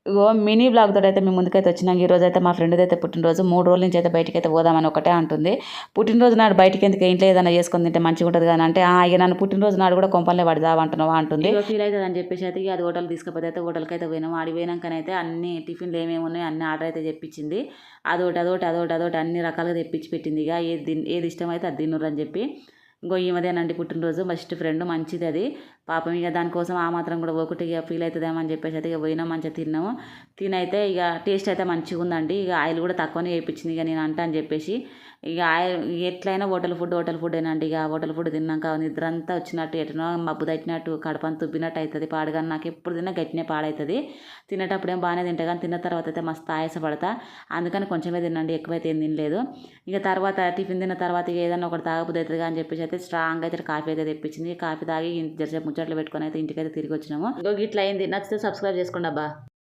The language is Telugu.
ఇగో మినీ బ్లాగ్ తోటి అయితే మేము ముందుకైతే వచ్చినాం. ఈ రోజు అయితే మా ఫ్రెండ్ అయితే పుట్టినరోజు 3 రోజుల నుంచి అయితే బయటికి అయితే పోదామని ఒకటే అంటుంది. పుట్టినరోజు నాడు బయటికి ఎందుకు ఇంట్లో ఏదైనా చేసుకొని తింటే మంచిగా ఉంటుంది కానీ అంటే ఇక నన్ను పుట్టినరోజు నాడు కూడా కొంపలే పడదామంటున్నావా అంటుంది. ఫీల్ అవుతుంది అని చెప్పేసి అయితే అది హోటల్ తీసుకపోతే అయితే హోటల్కి అయితే పోయినాము. ఆడి పోయినాకనైతే అన్ని టిఫిన్లు ఏమేమి ఉన్నాయి అన్ని ఆర్డర్ అయితే తెప్పించింది. అదొకటి అన్ని రకాలుగా తెప్పించి పెట్టింది. ఇక ఏది ఇష్టమైతే అది తిన్నురు అని చెప్పి. ఇంకో ఈమెదేనండి పుట్టినరోజు బెస్ట్ ఫ్రెండ్ మంచిది అది పాపం. ఇక దానికోసం ఆ మాత్రం కూడా ఒకటి ఇక ఫీల్ అవుతుందేమో అని చెప్పేసి అయితే ఇక పోయినా మంచిగా తిన్నాము. తినైతే ఇక టేస్ట్ అయితే మంచిగా ఉందండి. ఇక ఆయిల్ కూడా తక్కువనే వేయించింది ఇక నేను అంటా అని చెప్పేసి. ఇక ఆయిల్ ఎట్లయినా హోటల్ ఫుడ్ ఏనండి. ఇక హోటల్ ఫుడ్ తిన్నాక నిద్ర అంతా వచ్చినట్టు ఎటునో మబ్బు తట్టినట్టు కడపంత తుబ్బినట్టు అవుతుంది పాడుగా. నాకు ఎప్పుడు తిన్నా గట్టినే పాడవుతుంది. తినేటప్పుడు ఏం బాగానే తింటా కానీ తిన్న తర్వాత అయితే మస్తు ఆయాసపడతా. అందుకని కొంచెమే తినండి, ఎక్కువైతే ఏం తినలేదు. ఇక తర్వాత టిఫిన్ తిన్న తర్వాత ఇక ఏదైనా ఒకటి తాగబుద్ది అవుతుంది అని చెప్పేసి అయితే స్ట్రాంగ్ అయితే కాఫీ అయితే తెప్పించింది. కాఫీ తాగి జరసేపు ముచ్చట్లు పెట్టుకొని అయితే ఇంటికైతే తిరిగి వచ్చినాము. ఇంకో ఇట్లా అయింది. నచ్చితే సబ్స్క్రైబ్ చేసుకోండి అబ్బా.